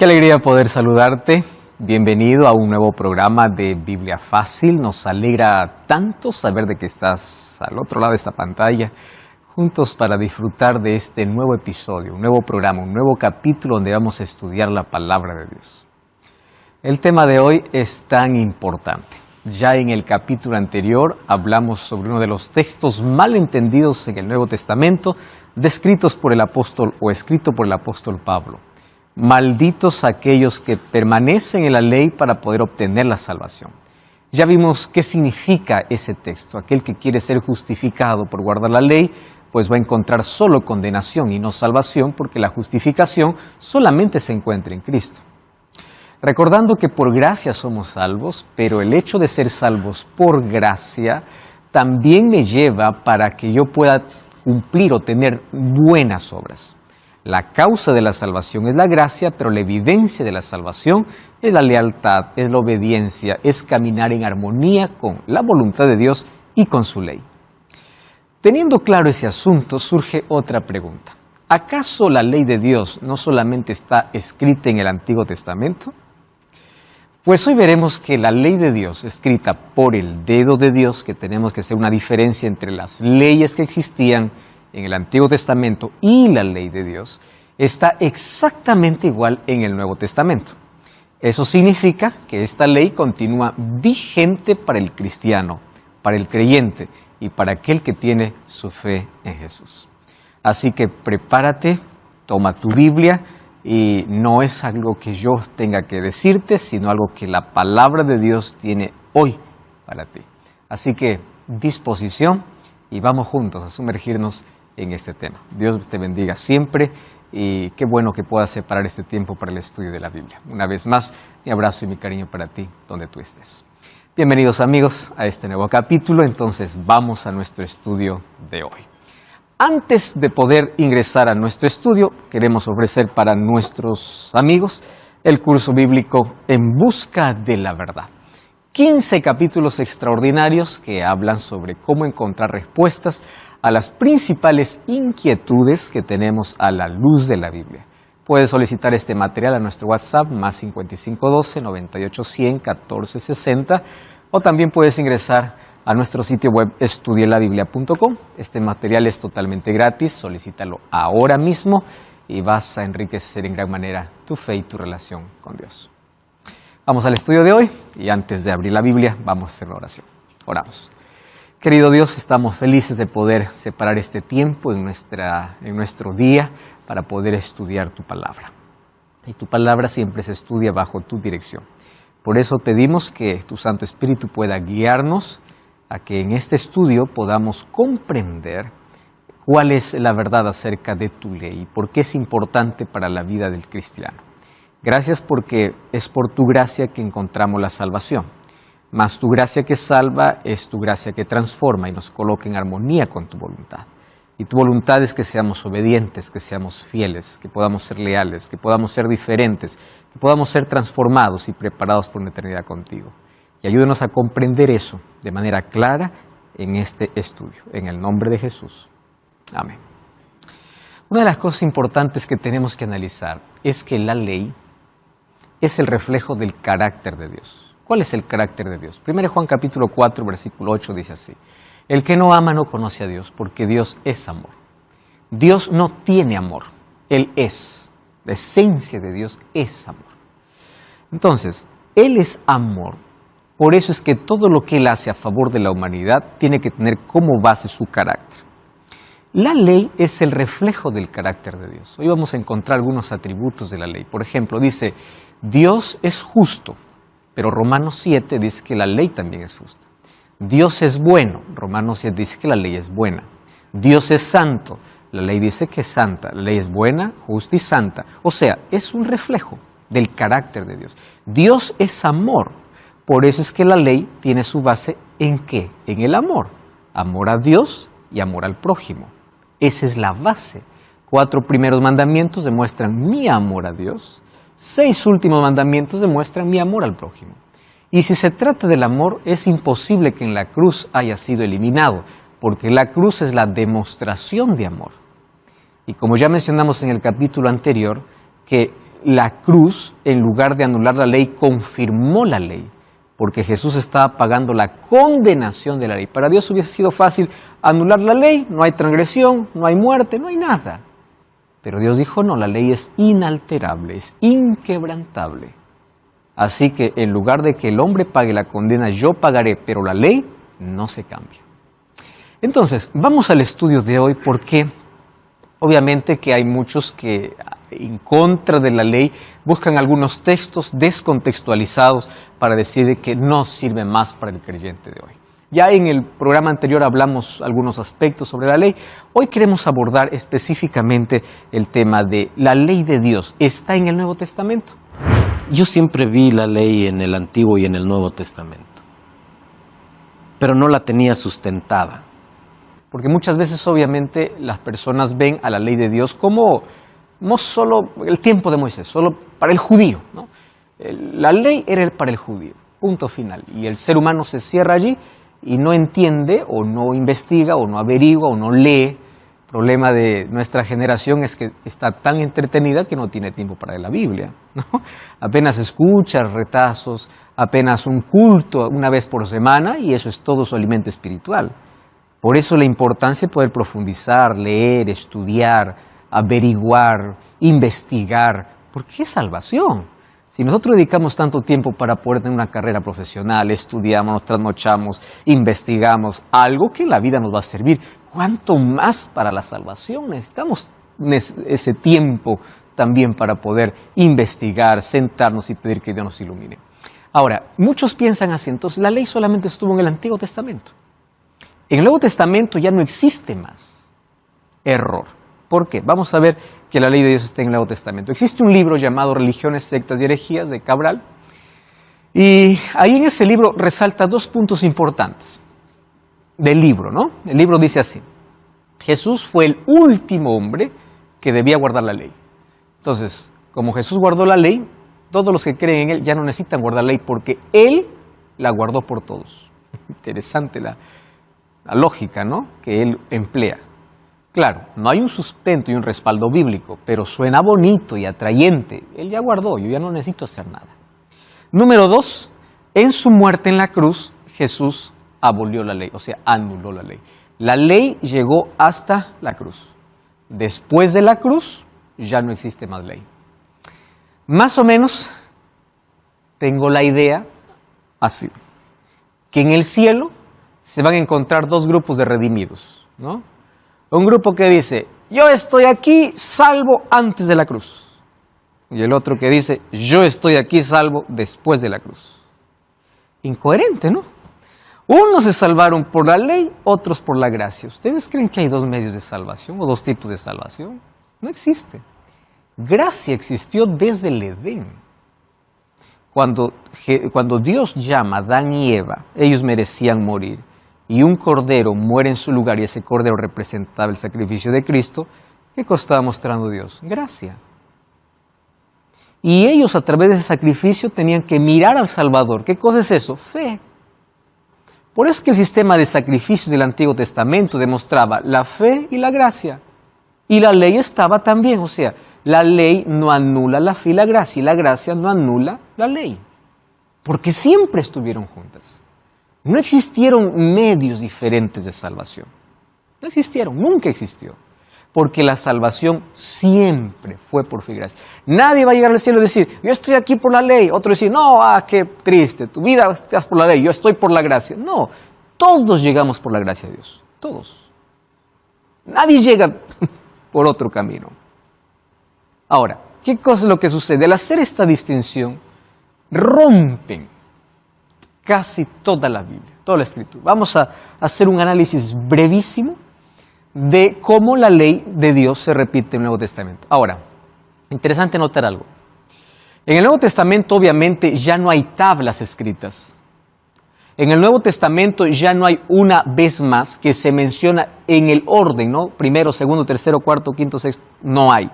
Qué alegría poder saludarte. Bienvenido a un nuevo programa de Biblia Fácil. Nos alegra tanto saber de que estás al otro lado de esta pantalla, juntos para disfrutar de este nuevo episodio, un nuevo programa, un nuevo capítulo donde vamos a estudiar la palabra de Dios. El tema de hoy es tan importante. Ya en el capítulo anterior hablamos sobre uno de los textos mal entendidos en el Nuevo Testamento, descritos por el apóstol o escrito por el apóstol Pablo. Malditos aquellos que permanecen en la ley para poder obtener la salvación. Ya vimos qué significa ese texto. Aquel que quiere ser justificado por guardar la ley, pues va a encontrar solo condenación y no salvación, porque la justificación solamente se encuentra en Cristo. Recordando que por gracia somos salvos, pero el hecho de ser salvos por gracia también me lleva para que yo pueda cumplir o tener buenas obras. La causa de la salvación es la gracia, pero la evidencia de la salvación es la lealtad, es la obediencia, es caminar en armonía con la voluntad de Dios y con su ley. Teniendo claro ese asunto, surge otra pregunta. ¿Acaso la ley de Dios no solamente está escrita en el Antiguo Testamento? Pues hoy veremos que la ley de Dios, escrita por el dedo de Dios, que tenemos que hacer una diferencia entre las leyes que existían en el Antiguo Testamento y la ley de Dios, está exactamente igual en el Nuevo Testamento. Eso significa que esta ley continúa vigente para el cristiano, para el creyente y para aquel que tiene su fe en Jesús. Así que prepárate, toma tu Biblia, y no es algo que yo tenga que decirte, sino algo que la palabra de Dios tiene hoy para ti. Así que disposición y vamos juntos a sumergirnos en este tema. Dios te bendiga siempre y qué bueno que puedas separar este tiempo para el estudio de la Biblia. Una vez más, mi abrazo y mi cariño para ti, donde tú estés. Bienvenidos amigos a este nuevo capítulo, entonces vamos a nuestro estudio de hoy. Antes de poder ingresar a nuestro estudio, queremos ofrecer para nuestros amigos el curso bíblico En Busca de la Verdad. 15 capítulos extraordinarios que hablan sobre cómo encontrar respuestas a las principales inquietudes que tenemos a la luz de la Biblia. Puedes solicitar este material a nuestro WhatsApp más 5512-98-100-1460 o también puedes ingresar a nuestro sitio web estudielabiblia.com. Este material es totalmente gratis, solicítalo ahora mismo y vas a enriquecer en gran manera tu fe y tu relación con Dios. Vamos al estudio de hoy y antes de abrir la Biblia vamos a hacer la oración. Oramos. Querido Dios, estamos felices de poder separar este tiempo en nuestro día para poder estudiar tu palabra. Y tu palabra siempre se estudia bajo tu dirección. Por eso pedimos que tu Santo Espíritu pueda guiarnos a que en este estudio podamos comprender cuál es la verdad acerca de tu ley y por qué es importante para la vida del cristiano. Gracias porque es por tu gracia que encontramos la salvación. Mas tu gracia que salva es tu gracia que transforma y nos coloca en armonía con tu voluntad. Y tu voluntad es que seamos obedientes, que seamos fieles, que podamos ser leales, que podamos ser diferentes, que podamos ser transformados y preparados por una eternidad contigo. Y ayúdanos a comprender eso de manera clara en este estudio. En el nombre de Jesús. Amén. Una de las cosas importantes que tenemos que analizar es que la ley es el reflejo del carácter de Dios. ¿Cuál es el carácter de Dios? 1 Juan capítulo 4, versículo 8 dice así: el que no ama no conoce a Dios, porque Dios es amor. Dios no tiene amor, Él es. La esencia de Dios es amor. Entonces, Él es amor. Por eso es que todo lo que Él hace a favor de la humanidad tiene que tener como base su carácter. La ley es el reflejo del carácter de Dios. Hoy vamos a encontrar algunos atributos de la ley. Por ejemplo, dice, Dios es justo, pero Romanos 7 dice que la ley también es justa. Dios es bueno, Romanos 7 dice que la ley es buena. Dios es santo, la ley dice que es santa. La ley es buena, justa y santa. O sea, es un reflejo del carácter de Dios. Dios es amor. Por eso es que la ley tiene su base ¿en qué? En el amor. Amor a Dios y amor al prójimo. Esa es la base. 4 primeros mandamientos demuestran mi amor a Dios. 6 últimos mandamientos demuestran mi amor al prójimo. Y si se trata del amor, es imposible que en la cruz haya sido eliminado, porque la cruz es la demostración de amor. Y como ya mencionamos en el capítulo anterior, que la cruz, en lugar de anular la ley, confirmó la ley, porque Jesús estaba pagando la condenación de la ley. Para Dios hubiese sido fácil anular la ley, no hay transgresión, no hay muerte, no hay nada. Pero Dios dijo, no, la ley es inalterable, es inquebrantable. Así que en lugar de que el hombre pague la condena, yo pagaré, pero la ley no se cambia. Entonces, vamos al estudio de hoy porque obviamente que hay muchos que en contra de la ley buscan algunos textos descontextualizados para decir que no sirve más para el creyente de hoy. Ya en el programa anterior hablamos algunos aspectos sobre la ley. Hoy queremos abordar específicamente el tema de la ley de Dios. ¿Está en el Nuevo Testamento? Yo siempre vi la ley en el Antiguo y en el Nuevo Testamento, pero no la tenía sustentada. Porque muchas veces obviamente las personas ven a la ley de Dios como no solo el tiempo de Moisés, solo para el judío, ¿no? La ley era para el judío, punto final. Y el ser humano se cierra allí y no entiende o no investiga o no averigua o no lee. El problema de nuestra generación es que está tan entretenida que no tiene tiempo para leer la Biblia, ¿no? Apenas escucha retazos, apenas un culto una vez por semana y eso es todo su alimento espiritual. Por eso la importancia de poder profundizar, leer, estudiar, averiguar, investigar. ¿Por qué salvación? Si nosotros dedicamos tanto tiempo para poder tener una carrera profesional, estudiamos, nos trasnochamos, investigamos, algo que en la vida nos va a servir, ¿cuánto más para la salvación? Necesitamos ese tiempo también para poder investigar, sentarnos y pedir que Dios nos ilumine. Ahora, muchos piensan así, entonces la ley solamente estuvo en el Antiguo Testamento. En el Nuevo Testamento ya no existe más. Error. ¿Por qué? Vamos a ver que la ley de Dios está en el Nuevo Testamento. Existe un libro llamado Religiones, Sectas y Herejías de Cabral. Y ahí en ese libro resalta dos puntos importantes del libro, ¿no? El libro dice así: Jesús fue el último hombre que debía guardar la ley. Entonces, como Jesús guardó la ley, todos los que creen en Él ya no necesitan guardar la ley porque Él la guardó por todos. Interesante la lógica, ¿no?, que él emplea. Claro, no hay un sustento y un respaldo bíblico, pero suena bonito y atrayente. Él ya guardó, yo ya no necesito hacer nada. Número 2, en su muerte en la cruz, Jesús abolió la ley, o sea, anuló la ley. La ley llegó hasta la cruz. Después de la cruz, ya no existe más ley. Más o menos, tengo la idea así, que en el cielo se van a encontrar dos grupos de redimidos, ¿no? Un grupo que dice, yo estoy aquí salvo antes de la cruz. Y el otro que dice, yo estoy aquí salvo después de la cruz. Incoherente, ¿no? Unos se salvaron por la ley, otros por la gracia. ¿Ustedes creen que hay dos medios de salvación o dos tipos de salvación? No existe. Gracia existió desde el Edén. Cuando Dios llama a Adán y Eva, ellos merecían morir. Y un cordero muere en su lugar y ese cordero representaba el sacrificio de Cristo. ¿Qué cosa estaba mostrando Dios? Gracia. Y ellos a través de ese sacrificio tenían que mirar al Salvador. ¿Qué cosa es eso? Fe. Por eso es que el sistema de sacrificios del Antiguo Testamento demostraba la fe y la gracia. Y la ley estaba también, o sea, la ley no anula la fe y la gracia no anula la ley. Porque siempre estuvieron juntas. No existieron medios diferentes de salvación. No existieron, nunca existió. Porque la salvación siempre fue por fe y gracia. Nadie va a llegar al cielo y decir, yo estoy aquí por la ley. Otro decir, no, qué triste, tu vida estás por la ley, yo estoy por la gracia. No, todos llegamos por la gracia de Dios, todos. Nadie llega por otro camino. Ahora, ¿qué cosa es lo que sucede? Al hacer esta distinción, rompen casi toda la Biblia, toda la Escritura. Vamos a hacer un análisis brevísimo de cómo la ley de Dios se repite en el Nuevo Testamento. Ahora, interesante notar algo. En el Nuevo Testamento, obviamente, ya no hay tablas escritas. En el Nuevo Testamento ya no hay una vez más que se menciona en el orden, ¿no? Primero, segundo, tercero, cuarto, quinto, sexto, no hay.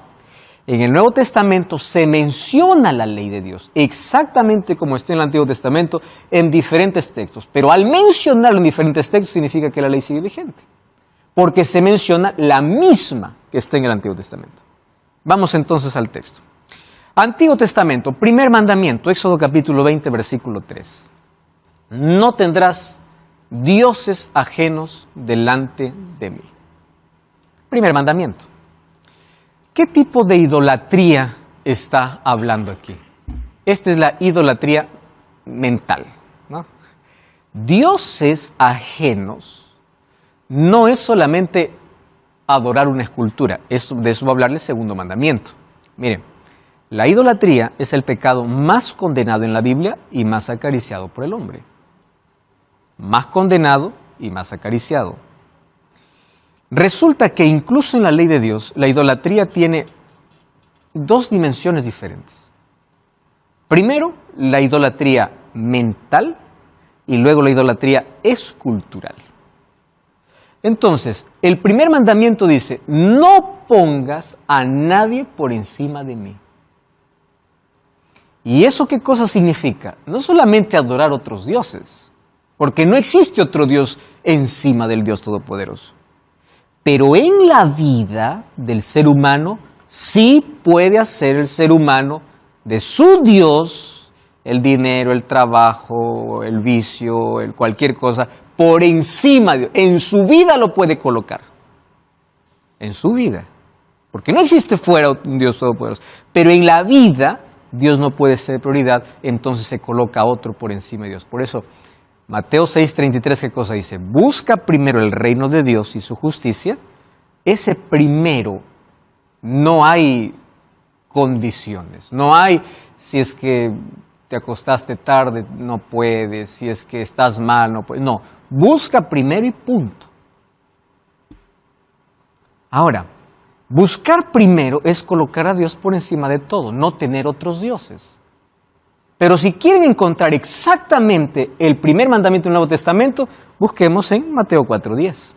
En el Nuevo Testamento se menciona la ley de Dios, exactamente como está en el Antiguo Testamento, en diferentes textos. Pero al mencionarlo en diferentes textos significa que la ley sigue vigente, porque se menciona la misma que está en el Antiguo Testamento. Vamos entonces al texto. Antiguo Testamento, primer mandamiento, Éxodo capítulo 20, versículo 3. No tendrás dioses ajenos delante de mí. Primer mandamiento. ¿Qué tipo de idolatría está hablando aquí? Esta es la idolatría mental, ¿no? Dioses ajenos no es solamente adorar una escultura, de eso va a hablar el segundo mandamiento. Miren, la idolatría es el pecado más condenado en la Biblia y más acariciado por el hombre. Más condenado y más acariciado. Resulta que incluso en la ley de Dios, la idolatría tiene dos dimensiones diferentes. Primero, la idolatría mental y luego la idolatría escultural. Entonces, el primer mandamiento dice, no pongas a nadie por encima de mí. ¿Y eso qué cosa significa? No solamente adorar otros dioses, porque no existe otro Dios encima del Dios Todopoderoso. Pero en la vida del ser humano, sí puede hacer el ser humano de su Dios, el dinero, el trabajo, el vicio, cualquier cosa, por encima de Dios. En su vida lo puede colocar. En su vida. Porque no existe fuera un Dios Todopoderoso. Pero en la vida, Dios no puede ser prioridad, entonces se coloca a otro por encima de Dios. Por eso, Mateo 6:33, ¿qué cosa dice? Busca primero el reino de Dios y su justicia. Ese primero, no hay condiciones. No hay, si es que te acostaste tarde, no puedes. Si es que estás mal, no puedes. No, busca primero y punto. Ahora, buscar primero es colocar a Dios por encima de todo, no tener otros dioses. Pero si quieren encontrar exactamente el primer mandamiento del Nuevo Testamento, busquemos en Mateo 4:10.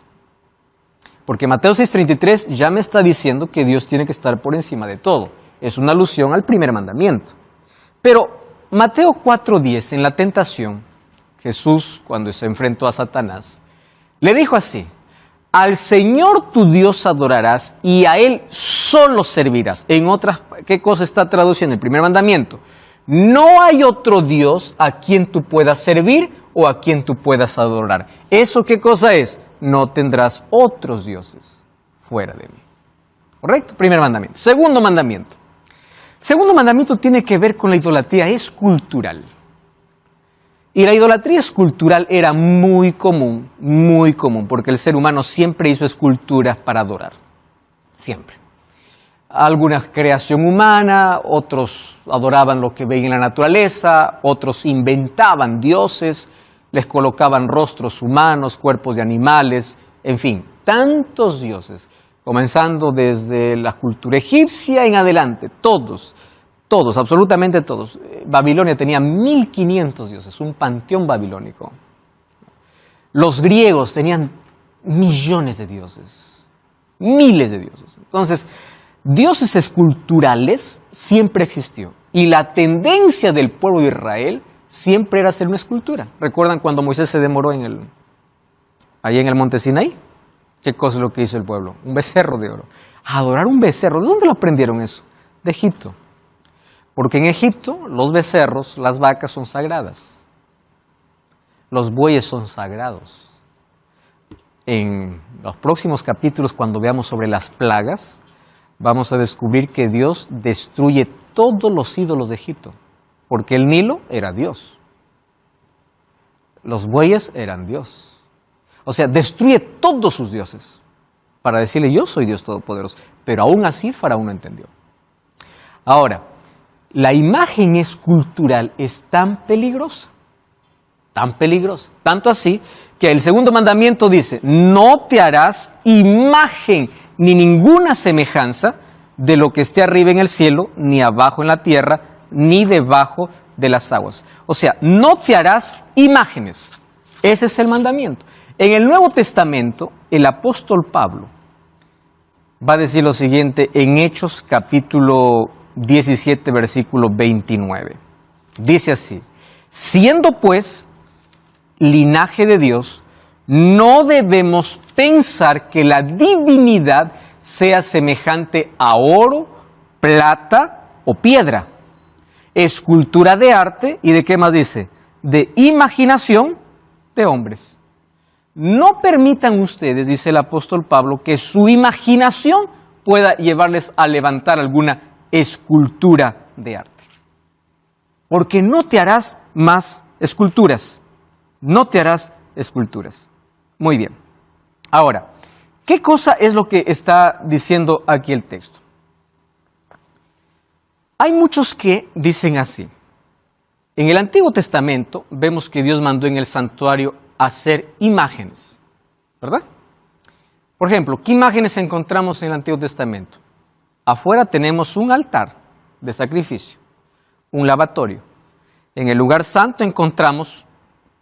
Porque Mateo 6:33 ya me está diciendo que Dios tiene que estar por encima de todo. Es una alusión al primer mandamiento. Pero Mateo 4:10, en la tentación, Jesús, cuando se enfrentó a Satanás, le dijo así: al Señor tu Dios adorarás y a Él solo servirás. En otras, ¿qué cosa está traduciendo el primer mandamiento? No hay otro Dios a quien tú puedas servir o a quien tú puedas adorar. ¿Eso qué cosa es? No tendrás otros dioses fuera de mí. ¿Correcto? Primer mandamiento. Segundo mandamiento. Segundo mandamiento tiene que ver con la idolatría escultural. Y la idolatría escultural era muy común, porque el ser humano siempre hizo esculturas para adorar. Siempre. Alguna creación humana, otros adoraban lo que veían en la naturaleza, otros inventaban dioses, les colocaban rostros humanos, cuerpos de animales, en fin, tantos dioses, comenzando desde la cultura egipcia en adelante, todos, absolutamente todos. Babilonia tenía 1500 dioses, un panteón babilónico. Los griegos tenían millones de dioses, miles de dioses. Entonces, dioses esculturales siempre existió. Y la tendencia del pueblo de Israel siempre era hacer una escultura. ¿Recuerdan cuando Moisés se demoró ahí en el monte Sinaí? ¿Qué cosa es lo que hizo el pueblo? Un becerro de oro. Adorar un becerro. ¿De dónde lo aprendieron eso? De Egipto. Porque en Egipto los becerros, las vacas son sagradas. Los bueyes son sagrados. En los próximos capítulos, cuando veamos sobre las plagas, vamos a descubrir que Dios destruye todos los ídolos de Egipto. Porque el Nilo era Dios. Los bueyes eran Dios. O sea, destruye todos sus dioses para decirle, yo soy Dios Todopoderoso. Pero aún así Faraón no entendió. Ahora, la imagen escultural es tan peligrosa, tanto así que el segundo mandamiento dice, no te harás imagen ni ninguna semejanza de lo que esté arriba en el cielo, ni abajo en la tierra, ni debajo de las aguas. O sea, no te harás imágenes. Ese es el mandamiento. En el Nuevo Testamento, el apóstol Pablo va a decir lo siguiente en Hechos capítulo 17, versículo 29. Dice así, siendo pues linaje de Dios, no debemos pensar que la divinidad sea semejante a oro, plata o piedra, escultura de arte y ¿de qué más dice? De imaginación de hombres. No permitan ustedes, dice el apóstol Pablo, que su imaginación pueda llevarles a levantar alguna escultura de arte. Porque no te harás más esculturas. No te harás esculturas. Muy bien. Ahora, ¿qué cosa es lo que está diciendo aquí el texto? Hay muchos que dicen así. En el Antiguo Testamento vemos que Dios mandó en el santuario hacer imágenes, ¿verdad? Por ejemplo, ¿qué imágenes encontramos en el Antiguo Testamento? Afuera tenemos un altar de sacrificio, un lavatorio. En el lugar santo encontramos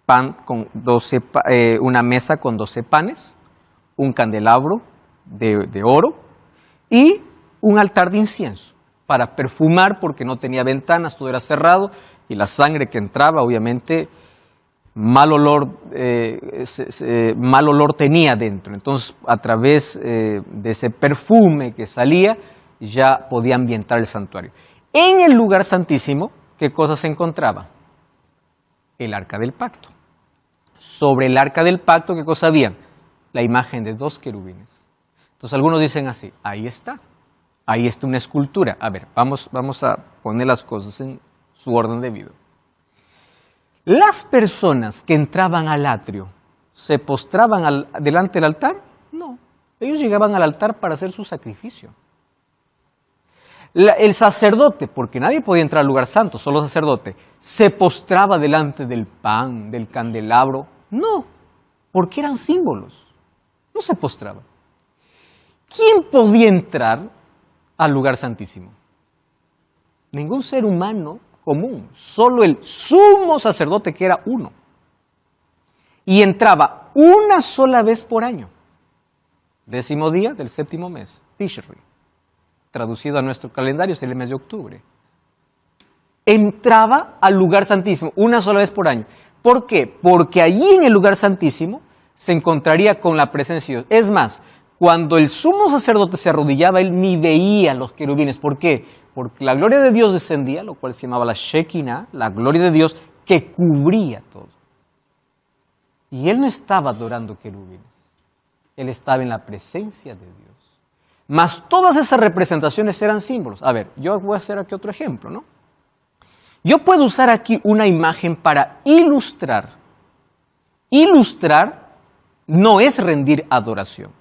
pan con una mesa con 12 panes, un candelabro de oro y un altar de incienso para perfumar porque no tenía ventanas, todo era cerrado y la sangre que entraba obviamente mal olor tenía dentro. Entonces a través de ese perfume que salía ya podía ambientar el santuario. En el lugar santísimo, ¿qué cosa se encontraba? El arca del pacto. Sobre el arca del pacto, ¿qué cosa había? La imagen de 2 querubines. Entonces algunos dicen así, ahí está una escultura. A ver, vamos a poner las cosas en su orden debido. ¿Las personas que entraban al atrio se postraban delante del altar? No, ellos llegaban al altar para hacer su sacrificio. El sacerdote, porque nadie podía entrar al lugar santo, solo el sacerdote, ¿se postraba delante del pan, del candelabro? No, porque eran símbolos, no se postraba. ¿Quién podía entrar al lugar santísimo? Ningún ser humano común, solo el sumo sacerdote que era uno. Y entraba una sola vez por año, 10º día del 7º mes, Tishri. Traducido a nuestro calendario es el mes de octubre. Entraba al lugar santísimo una sola vez por año. ¿Por qué? Porque allí en el lugar santísimo se encontraría con la presencia de Dios. Es más, cuando el sumo sacerdote se arrodillaba, él ni veía a los querubines. ¿Por qué? Porque la gloria de Dios descendía, lo cual se llamaba la Shekinah, la gloria de Dios que cubría todo. Y él no estaba adorando querubines, él estaba en la presencia de Dios. Mas todas esas representaciones eran símbolos. A ver, yo voy a hacer aquí otro ejemplo, ¿no? Yo puedo usar aquí una imagen para ilustrar. Ilustrar no es rendir adoración.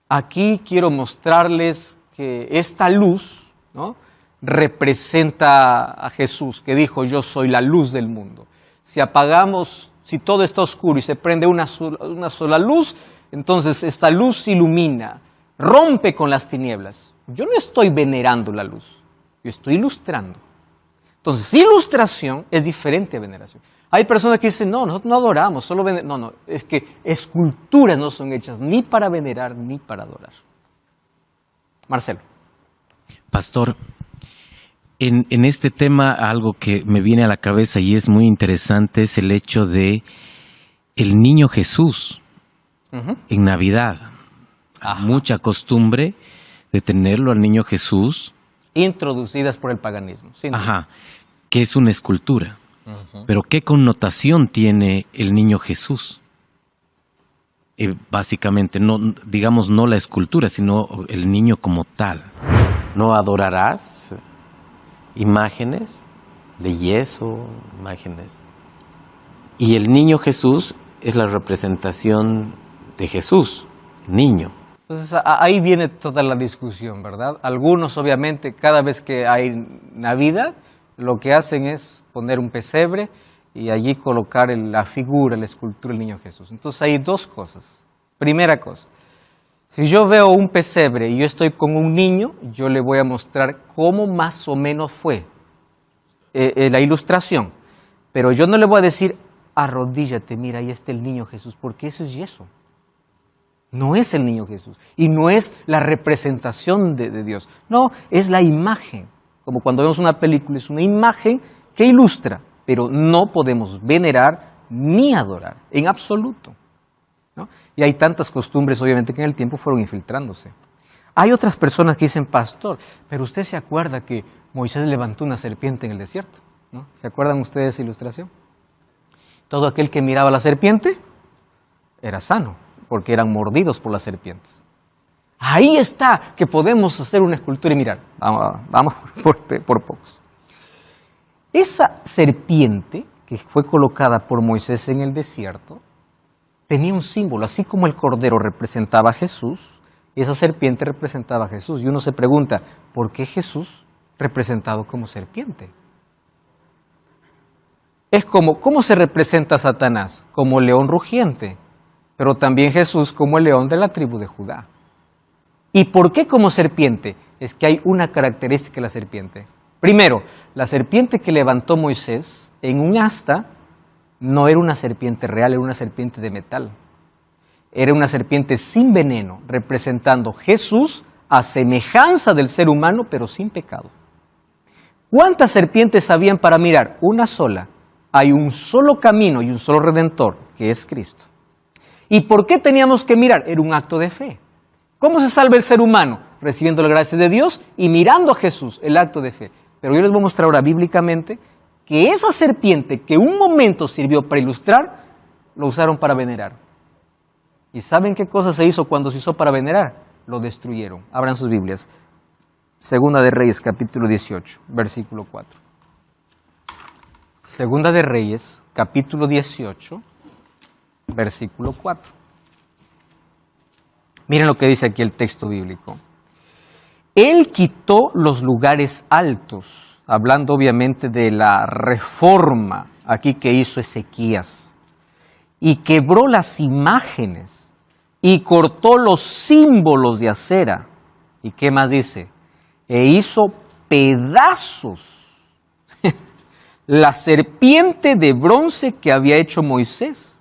Aquí quiero mostrarles que esta luz, ¿no?, representa a Jesús, que dijo, yo soy la luz del mundo. Si apagamos, si todo está oscuro y se prende una sola luz, entonces esta luz ilumina, rompe con las tinieblas. Yo no estoy venerando la luz, yo estoy ilustrando. Entonces, ilustración es diferente a veneración. Hay personas que dicen, no, nosotros no adoramos, solo veneramos. No, es que esculturas no son hechas ni para venerar ni para adorar. Marcelo. Pastor, en este tema algo que me viene a la cabeza y es muy interesante es el hecho de el niño Jesús en Navidad. Ajá. Mucha costumbre de tenerlo al niño Jesús. Introducidas por el paganismo. Ajá, que es una escultura. Pero ¿qué connotación tiene el niño Jesús? Básicamente, no, digamos, no la escultura, sino el niño como tal. No adorarás imágenes de yeso, imágenes. Y el niño Jesús es la representación de Jesús, niño. Entonces ahí viene toda la discusión, ¿verdad? Algunos obviamente cada vez que hay Navidad lo que hacen es poner un pesebre y allí colocar la figura, la escultura del niño Jesús. Entonces hay dos cosas. Primera cosa, si yo veo un pesebre y yo estoy con un niño, yo le voy a mostrar cómo más o menos fue la ilustración. Pero yo no le voy a decir, arrodíllate, mira, ahí está el niño Jesús, porque eso es yeso. No es el niño Jesús y no es la representación de Dios. No, es la imagen. Como cuando vemos una película, es una imagen que ilustra, pero no podemos venerar ni adorar, en absoluto, ¿no? Y hay tantas costumbres, obviamente, que en el tiempo fueron infiltrándose. Hay otras personas que dicen, pastor, pero usted se acuerda que Moisés levantó una serpiente en el desierto, ¿no? ¿Se acuerdan ustedes de esa ilustración? Todo aquel que miraba a la serpiente era sano, porque eran mordidos por las serpientes. Ahí está que podemos hacer una escultura y mirar, vamos por pocos. Esa serpiente que fue colocada por Moisés en el desierto tenía un símbolo, así como el cordero representaba a Jesús, esa serpiente representaba a Jesús. Y uno se pregunta, ¿por qué Jesús representado como serpiente? Es como, ¿cómo se representa a Satanás? Como león rugiente, pero también Jesús como el león de la tribu de Judá. ¿Y por qué como serpiente? Es que hay una característica de la serpiente. Primero, la serpiente que levantó Moisés en un asta no era una serpiente real, era una serpiente de metal. Era una serpiente sin veneno, representando Jesús a semejanza del ser humano, pero sin pecado. ¿Cuántas serpientes habían para mirar? Una sola. Hay un solo camino y un solo redentor, que es Cristo. ¿Y por qué teníamos que mirar? Era un acto de fe. ¿Cómo se salva el ser humano? Recibiendo la gracia de Dios y mirando a Jesús, el acto de fe. Pero yo les voy a mostrar ahora bíblicamente que esa serpiente que un momento sirvió para ilustrar, lo usaron para venerar. ¿Y saben qué cosa se hizo cuando se usó para venerar? Lo destruyeron. Abran sus Biblias. Segunda de Reyes, capítulo 18, versículo 4. Segunda de Reyes, capítulo 18, versículo 4. Miren lo que dice aquí el texto bíblico. Él quitó los lugares altos, hablando obviamente de la reforma aquí que hizo Ezequías, y quebró las imágenes, y cortó los símbolos de acera. ¿Y qué más dice? E hizo pedazos la serpiente de bronce que había hecho Moisés,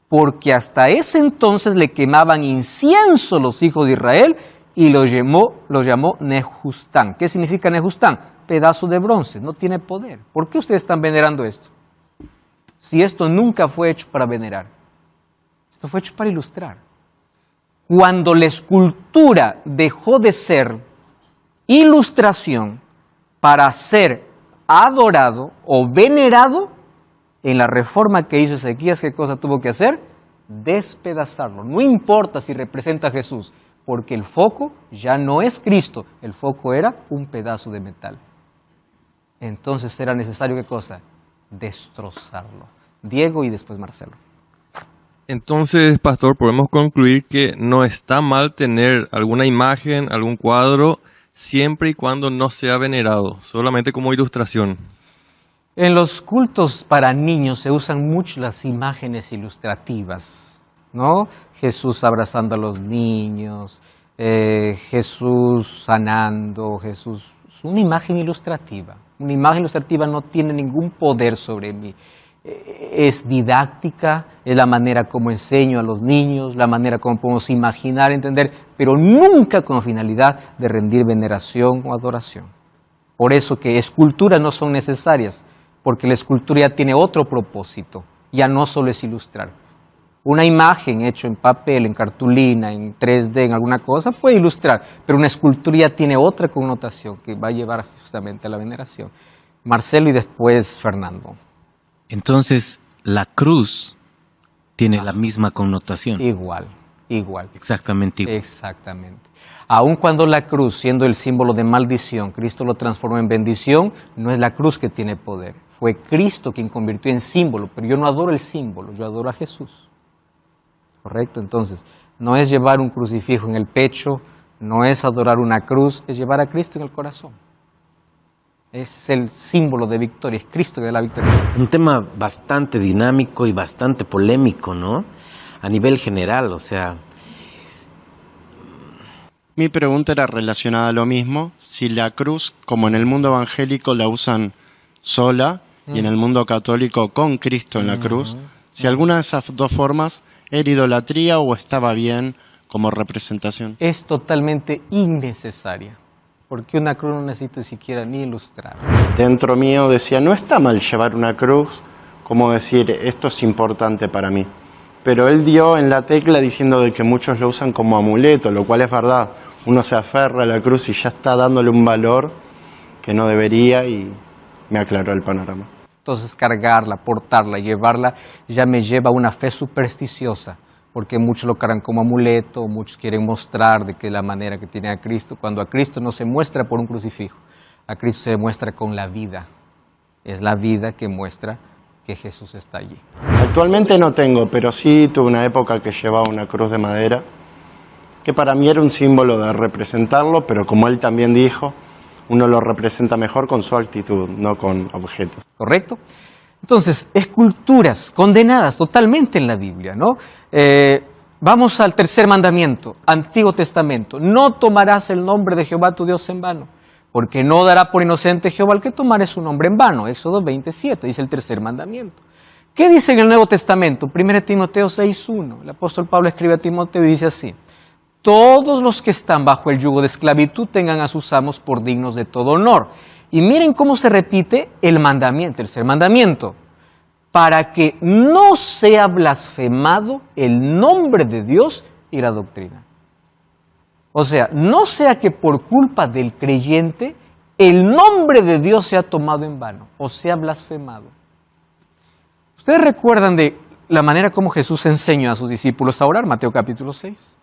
porque hasta ese entonces le quemaban incienso los hijos de Israel y lo llamó Nehustán. ¿Qué significa Nehustán? Pedazo de bronce, no tiene poder. ¿Por qué ustedes están venerando esto? Si esto nunca fue hecho para venerar, esto fue hecho para ilustrar. Cuando la escultura dejó de ser ilustración para ser adorado o venerado, en la reforma que hizo Ezequías, ¿qué cosa tuvo que hacer? Despedazarlo. No importa si representa a Jesús, porque el foco ya no es Cristo, el foco era un pedazo de metal. Entonces era necesario, ¿qué cosa? Destrozarlo. Diego y después Marcelo. Entonces, pastor, podemos concluir que no está mal tener alguna imagen, algún cuadro, siempre y cuando no sea venerado, solamente como ilustración. En los cultos para niños se usan mucho las imágenes ilustrativas, ¿no? Jesús abrazando a los niños, Jesús sanando, Jesús. Es una imagen ilustrativa. Una imagen ilustrativa no tiene ningún poder sobre mí. Es didáctica, es la manera como enseño a los niños, la manera como podemos imaginar, entender, pero nunca con finalidad de rendir veneración o adoración. Por eso que esculturas no son necesarias, porque la escultura ya tiene otro propósito, ya no solo es ilustrar. Una imagen hecha en papel, en cartulina, en 3D, en alguna cosa, puede ilustrar, pero una escultura ya tiene otra connotación que va a llevar justamente a la veneración. Marcelo y después Fernando. Entonces, la cruz tiene la misma connotación. Igual. Exactamente igual. Exactamente. Aun cuando la cruz, siendo el símbolo de maldición, Cristo lo transformó en bendición, no es la cruz que tiene poder. Fue Cristo quien convirtió en símbolo, pero yo no adoro el símbolo, yo adoro a Jesús. ¿Correcto? Entonces, no es llevar un crucifijo en el pecho, no es adorar una cruz, es llevar a Cristo en el corazón. Ese es el símbolo de victoria, es Cristo que da la victoria. Un tema bastante dinámico y bastante polémico, ¿no? A nivel general, o sea. Mi pregunta era relacionada a lo mismo. Si la cruz, como en el mundo evangélico, la usan sola y en el mundo católico con Cristo en la cruz, si alguna de esas dos formas era idolatría o estaba bien como representación. Es totalmente innecesaria. Porque una cruz no necesito siquiera ni ilustrar. Dentro mío decía, no está mal llevar una cruz, como decir, esto es importante para mí. pero él dio en la tecla diciendo de que muchos lo usan como amuleto, lo cual es verdad. Uno se aferra a la cruz y ya está dándole un valor que no debería, y me aclaró el panorama. Entonces cargarla, portarla, llevarla, ya me lleva a una fe supersticiosa, porque muchos lo cargan como amuleto, muchos quieren mostrar de que la manera que tiene a Cristo, cuando a Cristo no se muestra por un crucifijo, a Cristo se muestra con la vida. Es la vida que muestra que Jesús está allí. Actualmente no tengo, pero sí tuve una época que llevaba una cruz de madera, que para mí era un símbolo de representarlo, pero como él también dijo, uno lo representa mejor con su actitud, no con objetos. ¿Correcto? Entonces, esculturas condenadas totalmente en la Biblia, ¿no? Vamos al tercer mandamiento, Antiguo Testamento. No tomarás el nombre de Jehová tu Dios en vano, porque no dará por inocente Jehová el que tomare su nombre en vano. Éxodo 27, dice el tercer mandamiento. ¿Qué dice en el Nuevo Testamento? 1 Timoteo 6:1. El apóstol Pablo escribe a Timoteo y dice así: todos los que están bajo el yugo de esclavitud tengan a sus amos por dignos de todo honor. Y miren cómo se repite el mandamiento, el tercer mandamiento. Para que no sea blasfemado el nombre de Dios y la doctrina. O sea, no sea que por culpa del creyente el nombre de Dios sea tomado en vano o sea blasfemado. ¿Ustedes recuerdan de la manera como Jesús enseñó a sus discípulos a orar? Mateo capítulo 6.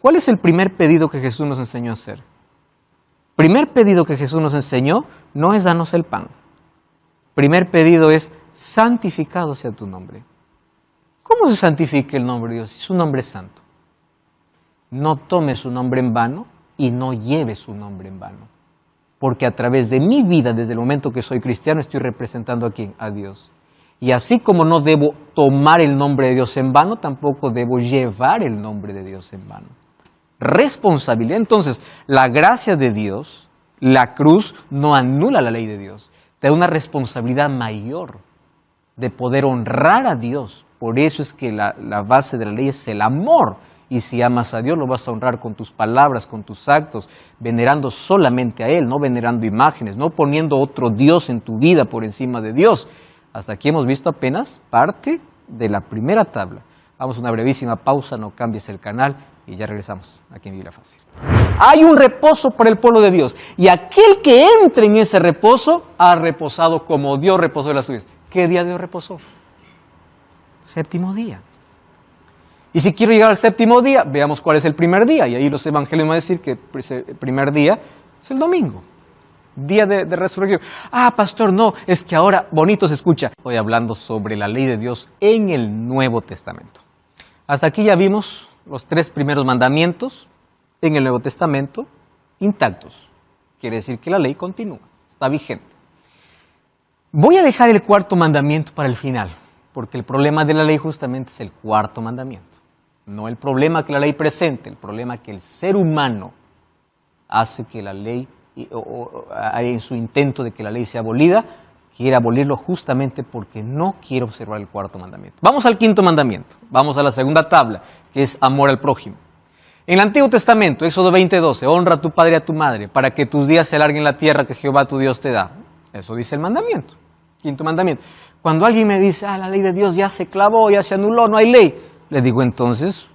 ¿Cuál es el primer pedido que Jesús nos enseñó a hacer? El primer pedido que Jesús nos enseñó no es danos el pan. El primer pedido es santificado sea tu nombre. ¿Cómo se santifica el nombre de Dios? Si su nombre es santo. No tome su nombre en vano y no lleve su nombre en vano. Porque a través de mi vida, desde el momento que soy cristiano, estoy representando a ¿quién? A Dios. Y así como no debo tomar el nombre de Dios en vano, tampoco debo llevar el nombre de Dios en vano. Responsabilidad. Entonces, la gracia de Dios, la cruz, no anula la ley de Dios. Te da una responsabilidad mayor de poder honrar a Dios. Por eso es que la base de la ley es el amor. Y si amas a Dios, lo vas a honrar con tus palabras, con tus actos, venerando solamente a Él, no venerando imágenes, no poniendo otro Dios en tu vida por encima de Dios. Hasta aquí hemos visto apenas parte de la primera tabla. Vamos a una brevísima pausa, no cambies el canal y ya regresamos aquí en Biblia Fácil. Hay un reposo para el pueblo de Dios y aquel que entre en ese reposo ha reposado como Dios reposó en las suyas. ¿Qué día Dios reposó? Séptimo día. Y si quiero llegar al séptimo día, veamos cuál es el primer día. Y ahí los evangelios van a decir que el primer día es el domingo. Día de resurrección. Ah, pastor, no, es que ahora bonito se escucha. Estoy hablando sobre la ley de Dios en el Nuevo Testamento. Hasta aquí ya vimos los 3 primeros mandamientos en el Nuevo Testamento intactos. Quiere decir que la ley continúa, está vigente. Voy a dejar el 4º mandamiento para el final, porque el problema de la ley justamente es el 4º mandamiento. No el problema que la ley presente, el problema que el ser humano hace que la ley, en su intento de que la ley sea abolida, quiere abolirlo justamente porque no quiere observar el 4º mandamiento. Vamos al 5º mandamiento, vamos a la segunda tabla, que es amor al prójimo. En el Antiguo Testamento, Éxodo 20:12, honra a tu padre y a tu madre, para que tus días se alarguen en la tierra que Jehová tu Dios te da. Eso dice el mandamiento, 5º mandamiento. Cuando alguien me dice, la ley de Dios ya se clavó, ya se anuló, no hay ley, le digo entonces,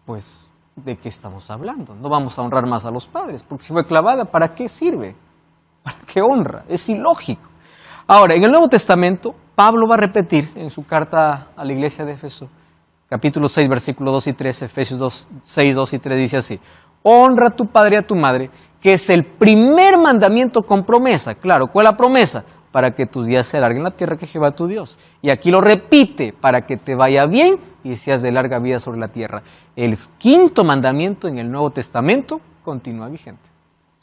pues, ¿de qué estamos hablando? No vamos a honrar más a los padres, porque si fue clavada, ¿para qué sirve? ¿Para qué honra? Es ilógico. Ahora, en el Nuevo Testamento, Pablo va a repetir en su carta a la iglesia de Éfeso, capítulo 6, versículos 2 y 3, Efesios 6, 2 y 3, dice así: honra a tu padre y a tu madre, que es el primer mandamiento con promesa. Claro, ¿cuál es la promesa? Para que tus días se alarguen en la tierra que Jehová tu Dios. Y aquí lo repite, para que te vaya bien y seas de larga vida sobre la tierra. El 5º mandamiento en el Nuevo Testamento continúa vigente.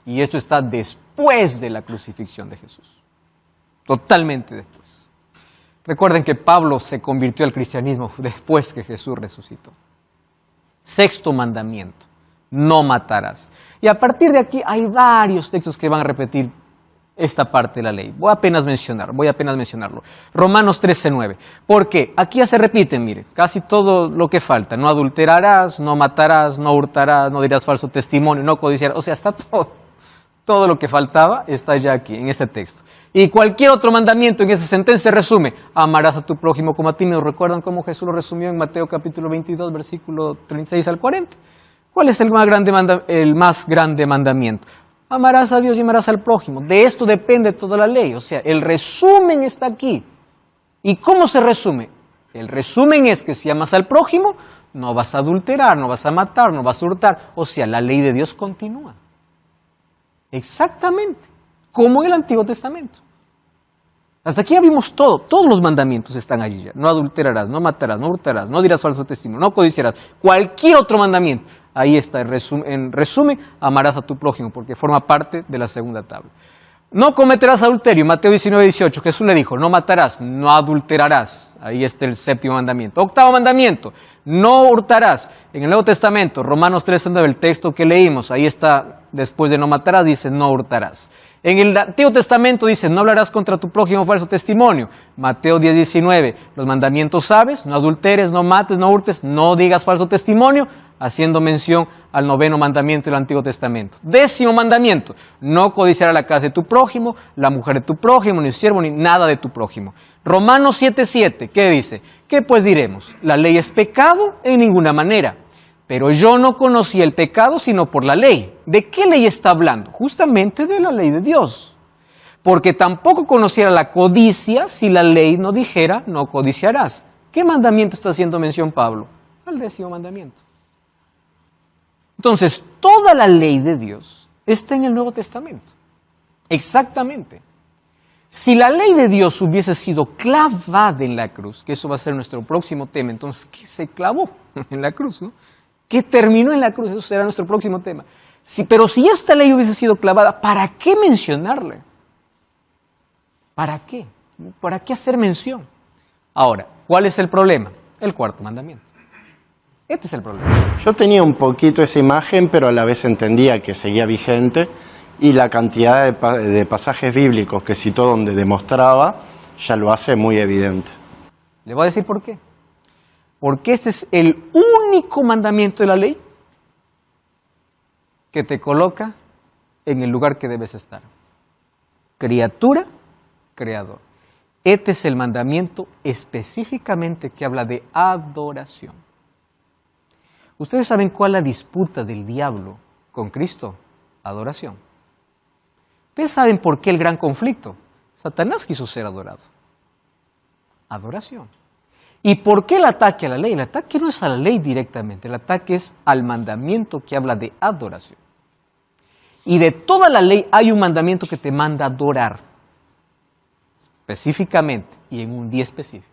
Y esto está después de la crucifixión de Jesús. Totalmente después. Recuerden que Pablo se convirtió al cristianismo después que Jesús resucitó. 6º mandamiento: no matarás. Y a partir de aquí hay varios textos que van a repetir esta parte de la ley. Voy apenas mencionarlo. Romanos 13:9. ¿Por qué? Aquí ya se repiten, mire, casi todo lo que falta. No adulterarás, no matarás, no hurtarás, no dirás falso testimonio, no codiciarás. O sea, está todo. Todo lo que faltaba está ya aquí, en este texto. Y cualquier otro mandamiento en esa sentencia resume: amarás a tu prójimo como a ti mismo. ¿Recuerdan cómo Jesús lo resumió en Mateo capítulo 22, versículo 36 al 40? ¿Cuál es el más grande mandamiento? Amarás a Dios y amarás al prójimo. De esto depende toda la ley. O sea, el resumen está aquí. ¿Y cómo se resume? El resumen es que si amas al prójimo, no vas a adulterar, no vas a matar, no vas a hurtar. O sea, la ley de Dios continúa. Exactamente, como en el Antiguo Testamento. Hasta aquí ya vimos todo, todos los mandamientos están allí ya. No adulterarás, no matarás, no hurtarás, no dirás falso testimonio, no codiciarás. Cualquier otro mandamiento, ahí está, en resumen, amarás a tu prójimo, porque forma parte de la segunda tabla. No cometerás adulterio, Mateo 19, 18, Jesús le dijo: no matarás, no adulterarás. Ahí está el séptimo mandamiento. Octavo mandamiento: no hurtarás. En el Nuevo Testamento, Romanos 3:9, el texto que leímos, ahí está, después de no matarás, dice no hurtarás. En el Antiguo Testamento dice: no hablarás contra tu prójimo falso testimonio. Mateo 10:19, los mandamientos sabes: no adulteres, no mates, no hurtes, no digas falso testimonio, haciendo mención al noveno mandamiento del Antiguo Testamento. Décimo mandamiento: no codiciarás la casa de tu prójimo, la mujer de tu prójimo, ni siervo, ni nada de tu prójimo. Romanos 7:7, ¿qué dice? ¿Qué pues diremos? ¿La ley es pecado? En ninguna manera. Pero yo no conocí el pecado sino por la ley. ¿De qué ley está hablando? Justamente de la ley de Dios. Porque tampoco conociera la codicia si la ley no dijera: no codiciarás. ¿Qué mandamiento está haciendo mención Pablo? El décimo mandamiento. Entonces, toda la ley de Dios está en el Nuevo Testamento. Exactamente. Si la ley de Dios hubiese sido clavada en la cruz, que eso va a ser nuestro próximo tema, entonces, ¿qué se clavó en la cruz, no? ¿Qué terminó en la cruz? Eso será nuestro próximo tema. Pero si esta ley hubiese sido clavada, ¿para qué mencionarle? ¿Para qué? ¿Para qué hacer mención? Ahora, ¿cuál es el problema? El cuarto mandamiento. Este es el problema. Yo tenía un poquito esa imagen, pero a la vez entendía que seguía vigente, y la cantidad de pasajes bíblicos que citó donde demostraba ya lo hace muy evidente. Le voy a decir por qué. Porque este es el único mandamiento de la ley que te coloca en el lugar que debes estar. Criatura, creador. Este es el mandamiento específicamente que habla de adoración. ¿Ustedes saben cuál es la disputa del diablo con Cristo? Adoración. ¿Ustedes saben por qué el gran conflicto? Satanás quiso ser adorado. Adoración. ¿Y por qué el ataque a la ley? El ataque no es a la ley directamente, el ataque es al mandamiento que habla de adoración. Y de toda la ley hay un mandamiento que te manda a adorar, específicamente y en un día específico.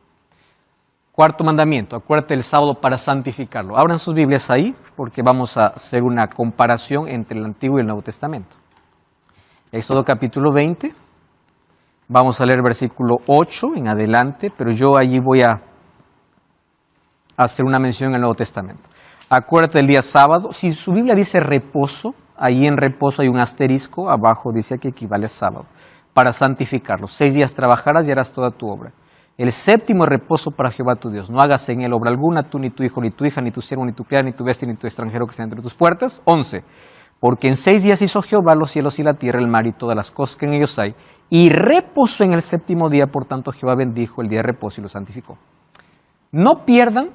Cuarto mandamiento: acuérdate el sábado para santificarlo. Abran sus Biblias ahí, porque vamos a hacer una comparación entre el Antiguo y el Nuevo Testamento. Éxodo capítulo 20, vamos a leer versículo 8 en adelante, pero yo allí voy a hacer una mención al Nuevo Testamento. Acuérdate del día sábado. Si su Biblia dice reposo, ahí en reposo hay un asterisco, abajo dice que equivale a sábado, para santificarlo. 6 días trabajarás y harás toda tu obra. El séptimo es reposo para Jehová tu Dios. No hagas en él obra alguna, tú, ni tu hijo, ni tu hija, ni tu siervo, ni tu criada, ni tu bestia, ni tu extranjero que esté entre tus puertas. 11. Porque en 6 días hizo Jehová los cielos y la tierra, el mar y todas las cosas que en ellos hay, y reposó en el séptimo día, por tanto Jehová bendijo el día de reposo y lo santificó. No pierdan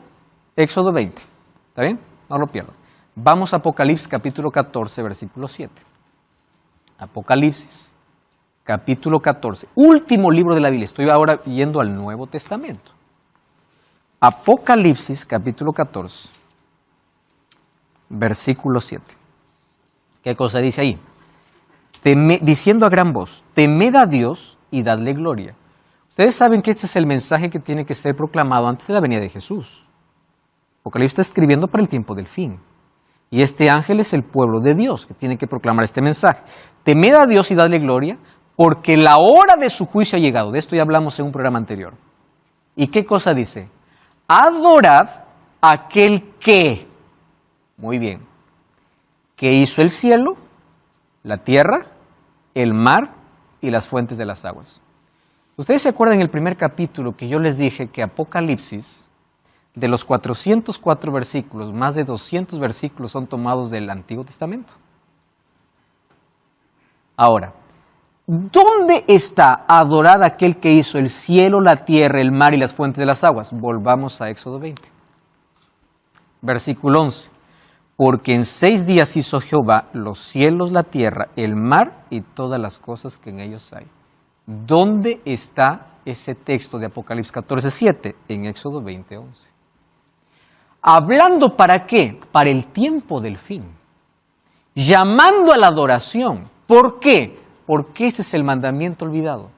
Éxodo 20, ¿está bien? No lo pierdan. Vamos a Apocalipsis capítulo 14, versículo 7. Apocalipsis capítulo 14, último libro de la Biblia. Estoy ahora yendo al Nuevo Testamento. Apocalipsis capítulo 14, versículo 7. ¿Qué cosa dice ahí? Diciendo a gran voz: temed a Dios y dadle gloria. Ustedes saben que este es el mensaje que tiene que ser proclamado antes de la venida de Jesús. Apocalipsis está escribiendo para el tiempo del fin. Y este ángel es el pueblo de Dios que tiene que proclamar este mensaje. Temed a Dios y dadle gloria, porque la hora de su juicio ha llegado. De esto ya hablamos en un programa anterior. ¿Y qué cosa dice? Adorad a aquel que, muy bien, que hizo el cielo, la tierra, el mar y las fuentes de las aguas. ¿Ustedes se acuerdan en el primer capítulo que yo les dije que Apocalipsis, de los 404 versículos, más de 200 versículos son tomados del Antiguo Testamento? Ahora, ¿dónde está adorar aquel que hizo el cielo, la tierra, el mar y las fuentes de las aguas? Volvamos a Éxodo 20. Versículo 11. Porque en 6 días hizo Jehová los cielos, la tierra, el mar y todas las cosas que en ellos hay. ¿Dónde está ese texto de Apocalipsis 14:7? En Éxodo 20:11. Hablando ¿para qué? Para el tiempo del fin. Llamando a la adoración. ¿Por qué? Porque este es el mandamiento olvidado.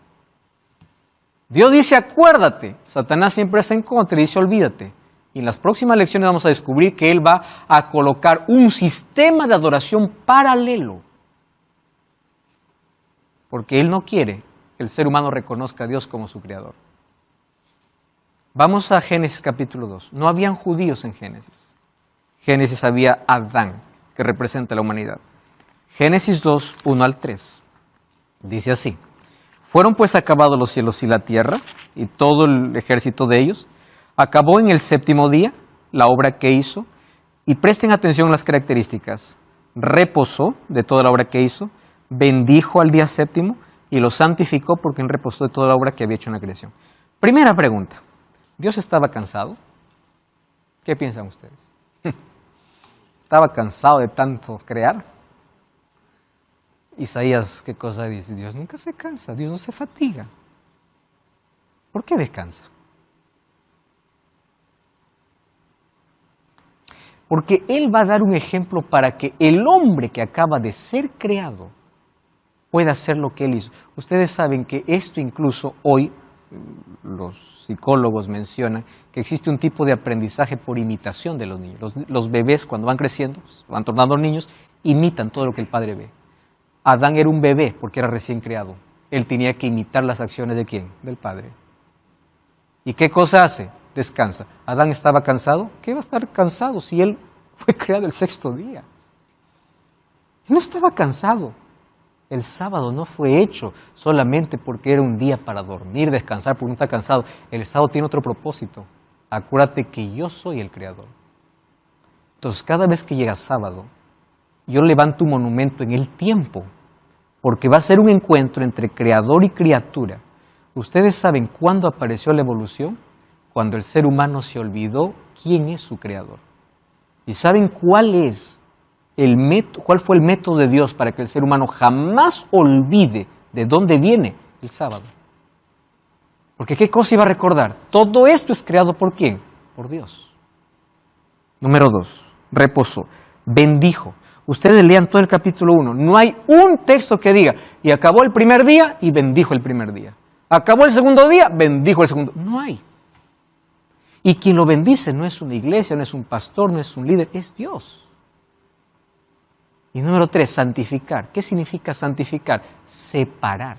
Dios dice, acuérdate. Satanás siempre está en contra y dice, olvídate. Y en las próximas lecciones vamos a descubrir que Él va a colocar un sistema de adoración paralelo. Porque Él no quiere que el ser humano reconozca a Dios como su creador. Vamos a Génesis capítulo 2. No habían judíos en Génesis. Génesis había Adán, que representa la humanidad. Génesis 2, 1 al 3. Dice así. Fueron pues acabados los cielos y la tierra, y todo el ejército de ellos. Acabó en el 7º día la obra que hizo, y presten atención a las características. Reposó de toda la obra que hizo, bendijo al día 7º, y lo santificó porque él reposó de toda la obra que había hecho en la creación. Primera pregunta. ¿Dios estaba cansado? ¿Qué piensan ustedes? ¿Estaba cansado de tanto crear? Isaías, ¿qué cosa dice? Dios nunca se cansa, Dios no se fatiga. ¿Por qué descansa? Porque Él va a dar un ejemplo para que el hombre que acaba de ser creado pueda hacer lo que Él hizo. Ustedes saben que esto incluso hoy, los psicólogos mencionan que existe un tipo de aprendizaje por imitación de los niños. Los bebés cuando van creciendo, van tornando niños, imitan todo lo que el padre ve. Adán era un bebé porque era recién creado. Él tenía que imitar las acciones ¿de quién? Del padre. ¿Y qué cosa hace? Descansa. ¿Adán estaba cansado? ¿Qué va a estar cansado si él fue creado el 6º día? Él no estaba cansado. El sábado no fue hecho solamente porque era un día para dormir, descansar, porque no está cansado. El sábado tiene otro propósito. Acuérdate que yo soy el creador. Entonces, cada vez que llega sábado, yo levanto un monumento en el tiempo, porque va a ser un encuentro entre creador y criatura. ¿Ustedes saben cuándo apareció la evolución? Cuando el ser humano se olvidó quién es su creador. ¿Y saben cuál fue el método de Dios para que el ser humano jamás olvide de dónde viene? El sábado. Porque ¿qué cosa iba a recordar? Todo esto es creado ¿por quién? Por Dios. Número 2, reposó, bendijo. Ustedes lean todo el capítulo 1. No hay un texto que diga, y acabó el primer día y bendijo el primer día. Acabó el segundo día, bendijo el segundo. No hay. Y quien lo bendice no es una iglesia, no es un pastor, no es un líder, es Dios. Y número 3, santificar. ¿Qué significa santificar? Separar.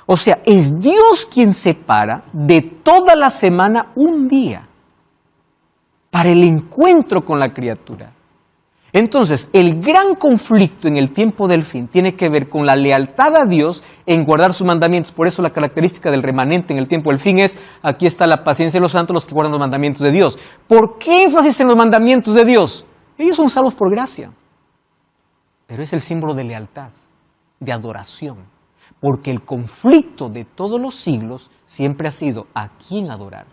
O sea, es Dios quien separa de toda la semana un día para el encuentro con la criatura. Entonces, el gran conflicto en el tiempo del fin tiene que ver con la lealtad a Dios en guardar sus mandamientos. Por eso la característica del remanente en el tiempo del fin es, aquí está la paciencia de los santos, los que guardan los mandamientos de Dios. ¿Por qué énfasis en los mandamientos de Dios? Ellos son salvos por gracia. Pero es el símbolo de lealtad, de adoración. Porque el conflicto de todos los siglos siempre ha sido ¿a quién adorar?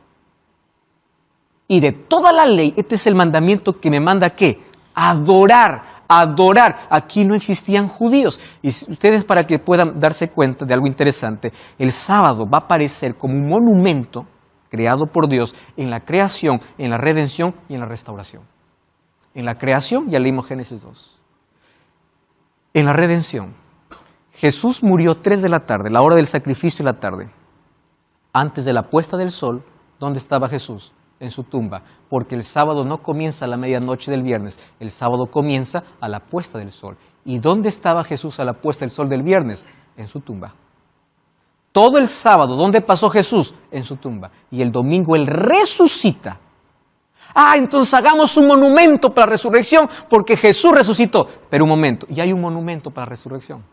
Y de toda la ley, este es el mandamiento que me manda ¿qué? Adorar, adorar. Aquí no existían judíos. Y ustedes, para que puedan darse cuenta de algo interesante, el sábado va a aparecer como un monumento creado por Dios en la creación, en la redención y en la restauración. En la creación, ya leímos Génesis 2. En la redención, Jesús murió 3 de la tarde, la hora del sacrificio de la tarde. Antes de la puesta del sol, ¿dónde estaba Jesús? En su tumba, porque el sábado no comienza a la medianoche del viernes, el sábado comienza a la puesta del sol. ¿Y dónde estaba Jesús a la puesta del sol del viernes? En su tumba. Todo el sábado, ¿dónde pasó Jesús? En su tumba. Y el domingo Él resucita. Entonces hagamos un monumento para la resurrección, porque Jesús resucitó. Pero un momento, ya hay un monumento para la resurrección.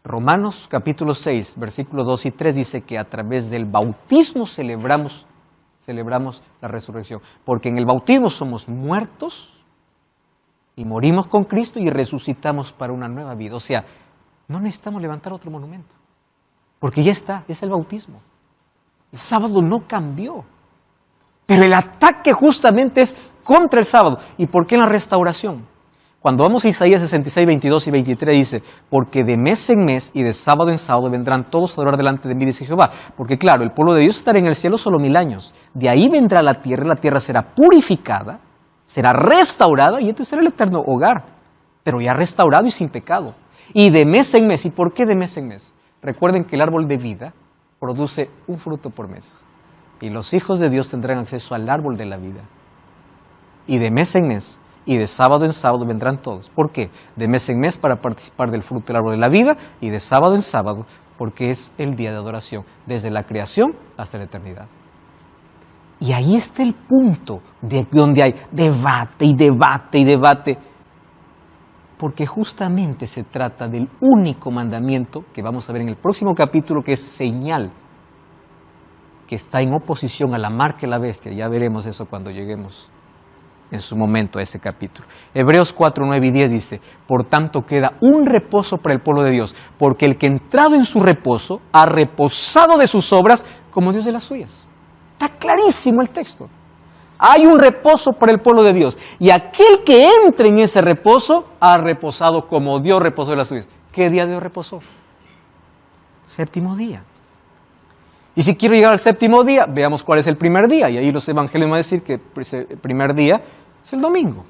Romanos capítulo 6, versículos 2 y 3 dice que a través del bautismo celebramos la resurrección, porque en el bautismo somos muertos y morimos con Cristo y resucitamos para una nueva vida. O sea, no necesitamos levantar otro monumento, porque ya está, es el bautismo. El sábado no cambió, pero el ataque justamente es contra el sábado. ¿Y por qué en la restauración? Cuando vamos a Isaías 66, 22 y 23 dice, porque de mes en mes y de sábado en sábado vendrán todos a adorar delante de mí, dice Jehová. Porque claro, el pueblo de Dios estará en el cielo solo 1000 años. De ahí vendrá la tierra será purificada, será restaurada y este será el eterno hogar. Pero ya restaurado y sin pecado. Y de mes en mes. ¿Y por qué de mes en mes? Recuerden que el árbol de vida produce un fruto por mes. Y los hijos de Dios tendrán acceso al árbol de la vida. Y de mes en mes. Y de sábado en sábado vendrán todos. ¿Por qué? De mes en mes para participar del fruto del árbol de la vida y de sábado en sábado porque es el día de adoración, desde la creación hasta la eternidad. Y ahí está el punto de donde hay debate y debate y debate, porque justamente se trata del único mandamiento que vamos a ver en el próximo capítulo, que es señal, que está en oposición a la marca de la bestia. Ya veremos eso cuando lleguemos en su momento a ese capítulo. Hebreos 4, 9 y 10 dice, por tanto queda un reposo para el pueblo de Dios, porque el que entrado en su reposo ha reposado de sus obras como Dios de las suyas. Está clarísimo el texto. Hay un reposo para el pueblo de Dios, y aquel que entre en ese reposo ha reposado como Dios reposó de las suyas. ¿Qué día Dios reposó? Séptimo día. Y si quiero llegar al séptimo día, veamos cuál es el primer día. Y ahí los evangelios van a decir que el primer día es el domingo,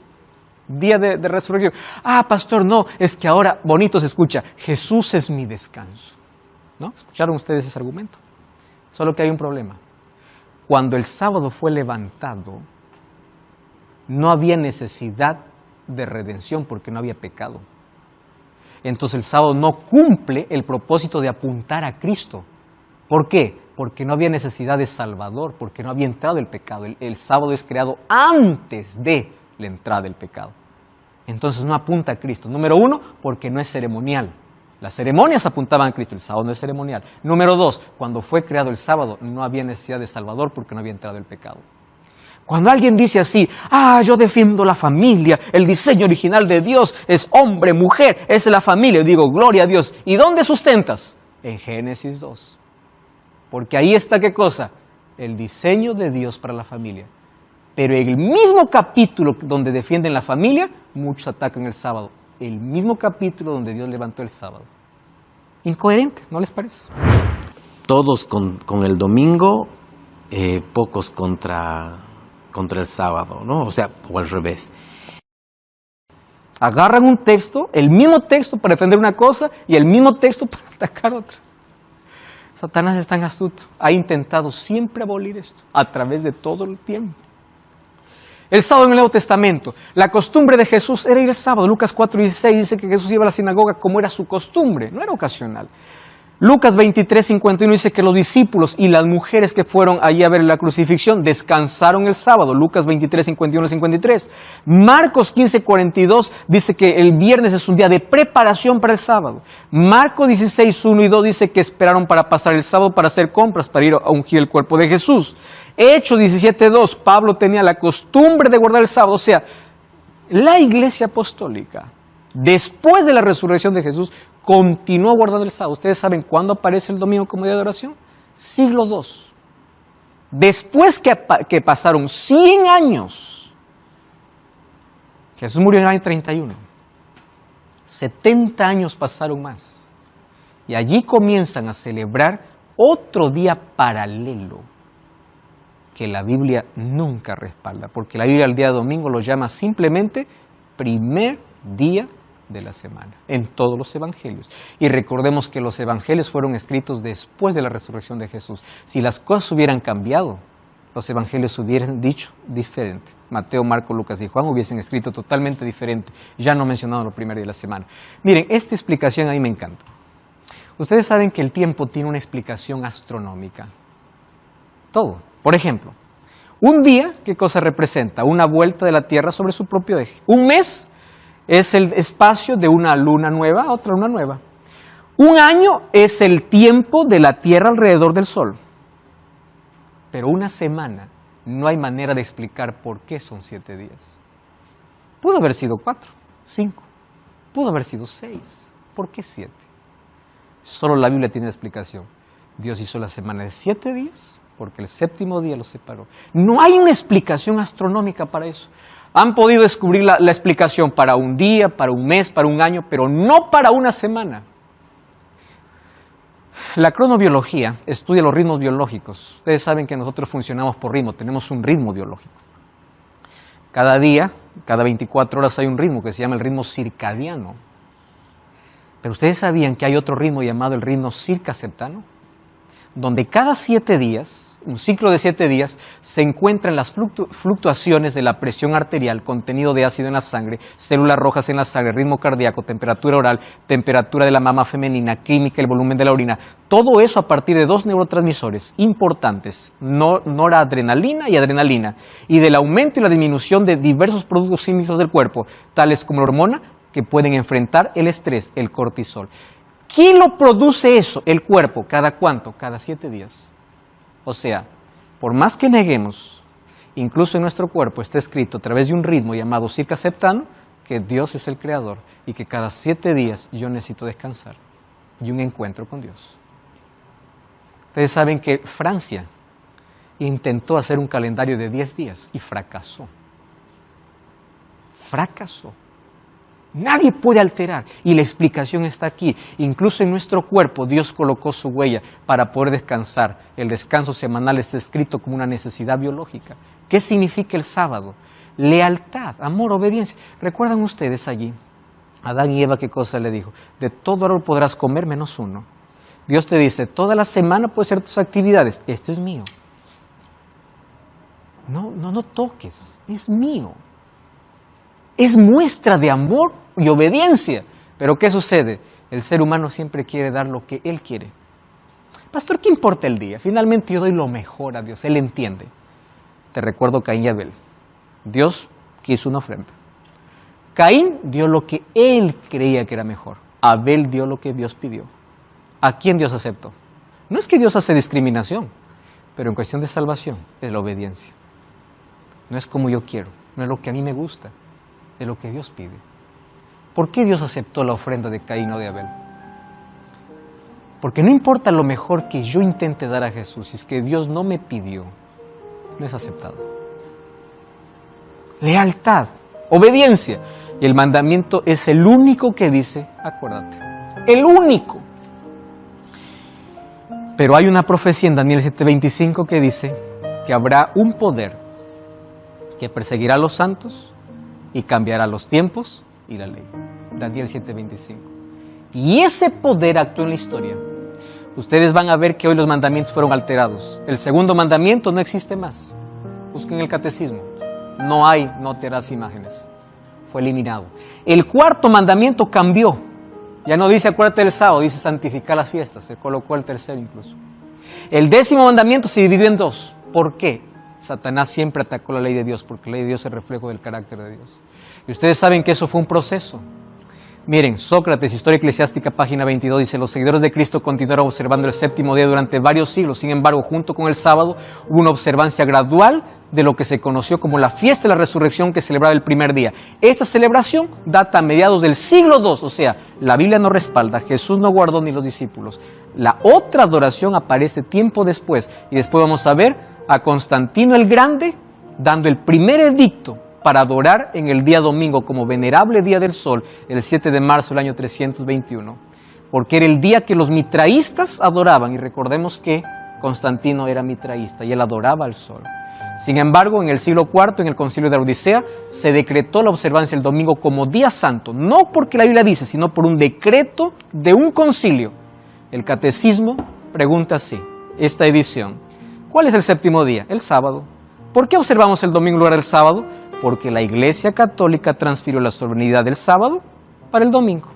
día de resurrección. Ah, pastor, no, es que ahora bonito se escucha, Jesús es mi descanso. ¿No? ¿Escucharon ustedes ese argumento? Solo que hay un problema. Cuando el sábado fue levantado, no había necesidad de redención porque no había pecado. Entonces el sábado no cumple el propósito de apuntar a Cristo. ¿Por qué? Porque no había necesidad de Salvador, porque no había entrado el pecado. El sábado es creado antes de la entrada del pecado. Entonces no apunta a Cristo. Número uno, porque no es ceremonial. Las ceremonias apuntaban a Cristo, el sábado no es ceremonial. Número dos, cuando fue creado el sábado no había necesidad de Salvador porque no había entrado el pecado. Cuando alguien dice así, yo defiendo la familia, el diseño original de Dios es hombre, mujer, es la familia. Yo digo, gloria a Dios. ¿Y dónde sustentas? En Génesis 2. Porque ahí está, ¿qué cosa? El diseño de Dios para la familia. Pero en el mismo capítulo donde defienden la familia, muchos atacan el sábado. El mismo capítulo donde Dios levantó el sábado. Incoherente, ¿no les parece? Todos con el domingo, pocos contra el sábado, ¿no? O sea, o al revés. Agarran un texto, el mismo texto para defender una cosa y el mismo texto para atacar otra. Satanás es tan astuto, ha intentado siempre abolir esto a través de todo el tiempo. El sábado en el Nuevo Testamento, la costumbre de Jesús era ir el sábado. Lucas 4:16 dice que Jesús iba a la sinagoga como era su costumbre, no era ocasional. Lucas 23:51 dice que los discípulos y las mujeres que fueron allí a ver la crucifixión descansaron el sábado. Lucas 23:51-53. Marcos 15:42 dice que el viernes es un día de preparación para el sábado. Marcos 16:1 y 2 dice que esperaron para pasar el sábado para hacer compras, para ir a ungir el cuerpo de Jesús. Hechos 17:2, Pablo tenía la costumbre de guardar el sábado. O sea, la iglesia apostólica, después de la resurrección de Jesús, continuó guardando el sábado. ¿Ustedes saben cuándo aparece el domingo como día de oración? Siglo II. Después que pasaron 100 años, Jesús murió en el año 31. 70 años pasaron más. Y allí comienzan a celebrar otro día paralelo que la Biblia nunca respalda, porque la Biblia el día de domingo lo llama simplemente primer día de la semana, en todos los evangelios. Y recordemos que los evangelios fueron escritos después de la resurrección de Jesús. Si las cosas hubieran cambiado, los evangelios hubieran dicho diferente. Mateo, Marcos, Lucas y Juan hubiesen escrito totalmente diferente, ya no mencionado el primer día de la semana. Miren, esta explicación a mí me encanta. Ustedes saben que el tiempo tiene una explicación astronómica. Todo. Por ejemplo, un día, ¿qué cosa representa? Una vuelta de la Tierra sobre su propio eje. Un mes es el espacio de una luna nueva a otra luna nueva. Un año es el tiempo de la Tierra alrededor del Sol. Pero una semana no hay manera de explicar por qué son 7 días. Pudo haber sido 4, 5. Pudo haber sido 6. ¿Por qué 7? Solo la Biblia tiene explicación. Dios hizo la semana de 7 días porque el séptimo día lo separó. No hay una explicación astronómica para eso. Han podido descubrir la explicación para un día, para un mes, para un año, pero no para una semana. La cronobiología estudia los ritmos biológicos. Ustedes saben que nosotros funcionamos por ritmo, tenemos un ritmo biológico. Cada día, cada 24 horas hay un ritmo que se llama el ritmo circadiano. Pero ustedes sabían que hay otro ritmo llamado el ritmo circaseptano, donde cada 7 días, un ciclo de 7 días, se encuentran las fluctuaciones de la presión arterial, contenido de ácido en la sangre, células rojas en la sangre, ritmo cardíaco, temperatura oral, temperatura de la mama femenina, química, el volumen de la orina. Todo eso a partir de 2 neurotransmisores importantes, noradrenalina y adrenalina, y del aumento y la disminución de diversos productos químicos del cuerpo, tales como la hormona, que pueden enfrentar el estrés, el cortisol. ¿Quién lo produce eso? El cuerpo. ¿Cada cuánto? Cada 7 días. O sea, por más que neguemos, incluso en nuestro cuerpo está escrito a través de un ritmo llamado circaseptano que Dios es el creador y que cada 7 días yo necesito descansar y un encuentro con Dios. Ustedes saben que Francia intentó hacer un calendario de 10 días y fracasó. Fracasó. Nadie puede alterar y la explicación está aquí. Incluso en nuestro cuerpo Dios colocó su huella para poder descansar. El descanso semanal está escrito como una necesidad biológica. ¿Qué significa el sábado? Lealtad, amor, obediencia. ¿Recuerdan ustedes allí? Adán y Eva, ¿qué cosa le dijo? De todo árbol podrás comer menos uno. Dios te dice, toda la semana puedes hacer tus actividades. Esto es mío. No toques, es mío. Es muestra de amor y obediencia. Pero ¿qué sucede? El ser humano siempre quiere dar lo que él quiere. Pastor, ¿qué importa el día? Finalmente yo doy lo mejor a Dios, Él entiende. Te recuerdo Caín y Abel. Dios quiso una ofrenda. Caín dio lo que él creía que era mejor. Abel dio lo que Dios pidió. ¿A quién Dios aceptó? No es que Dios hace discriminación, pero en cuestión de salvación es la obediencia. No es como yo quiero, no es lo que a mí me gusta, es lo que Dios pide. ¿Por qué Dios aceptó la ofrenda de Caín o de Abel? Porque no importa lo mejor que yo intente dar a Jesús, si es que Dios no me pidió, no es aceptado. Lealtad, obediencia. Y el mandamiento es el único que dice, acuérdate. El único. Pero hay una profecía en Daniel 7:25 que dice que habrá un poder que perseguirá a los santos y cambiará los tiempos y la ley. Daniel 7:25. Y ese poder actuó en la historia. Ustedes van a ver que hoy los mandamientos fueron alterados. El segundo mandamiento no existe más. Busquen el catecismo. No hay, no te harás imágenes. Fue eliminado. El cuarto mandamiento cambió. Ya no dice acuérdate del sábado, dice santificar las fiestas. Se colocó el tercero incluso. El 10º mandamiento se dividió en 2. ¿Por qué? Satanás siempre atacó la ley de Dios, porque la ley de Dios es el reflejo del carácter de Dios. Y ustedes saben que eso fue un proceso. Miren, Sócrates, Historia Eclesiástica, página 22, dice, los seguidores de Cristo continuaron observando el séptimo día durante varios siglos. Sin embargo, junto con el sábado, hubo una observancia gradual de lo que se conoció como la fiesta de la resurrección que celebraba el primer día. Esta celebración data a mediados del siglo II, o sea, la Biblia no respalda, Jesús no guardó ni los discípulos. La otra adoración aparece tiempo después, y después vamos a ver a Constantino el Grande dando el primer edicto para adorar en el día domingo como venerable día del sol, el 7 de marzo del año 321, porque era el día que los mitraístas adoraban, y recordemos que Constantino era mitraísta y él adoraba al sol. Sin embargo, en el siglo IV, en el concilio de la Odisea, se decretó la observancia del domingo como día santo, no porque la Biblia dice, sino por un decreto de un concilio. El catecismo pregunta así, esta edición, ¿cuál es el séptimo día? El sábado. ¿Por qué observamos el domingo en lugar del sábado? Porque la Iglesia Católica transfirió la solemnidad del sábado para el domingo.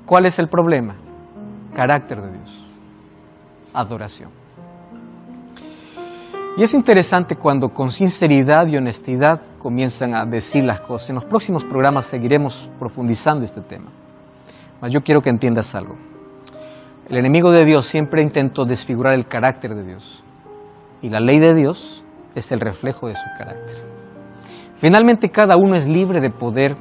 ¿Cuál es el problema? Carácter de Dios. Adoración. Y es interesante cuando con sinceridad y honestidad comienzan a decir las cosas. En los próximos programas seguiremos profundizando este tema. Mas yo quiero que entiendas algo. El enemigo de Dios siempre intentó desfigurar el carácter de Dios. Y la ley de Dios es el reflejo de su carácter. Finalmente, cada uno es libre de poder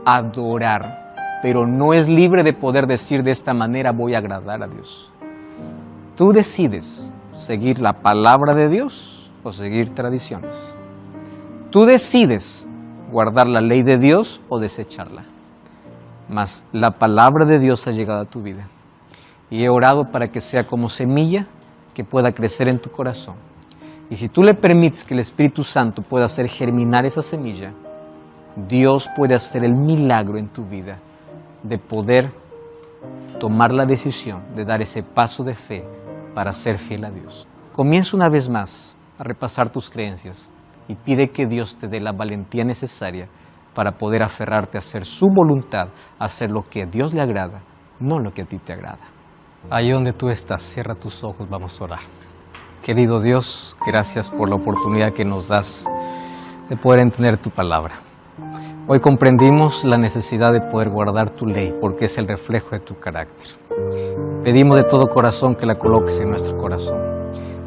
adorar, pero no es libre de poder decir de esta manera voy a agradar a Dios. Tú decides seguir la palabra de Dios o seguir tradiciones. Tú decides guardar la ley de Dios o desecharla. Mas la palabra de Dios ha llegado a tu vida y he orado para que sea como semilla que pueda crecer en tu corazón. Y si tú le permites que el Espíritu Santo pueda hacer germinar esa semilla, Dios puede hacer el milagro en tu vida de poder tomar la decisión de dar ese paso de fe para ser fiel a Dios. Comienza una vez más a repasar tus creencias y pide que Dios te dé la valentía necesaria para poder aferrarte a hacer su voluntad, a hacer lo que a Dios le agrada, no lo que a ti te agrada. Ahí donde tú estás, cierra tus ojos, vamos a orar. Querido Dios, gracias por la oportunidad que nos das de poder entender tu palabra. Hoy comprendimos la necesidad de poder guardar tu ley porque es el reflejo de tu carácter. Pedimos de todo corazón que la coloques en nuestro corazón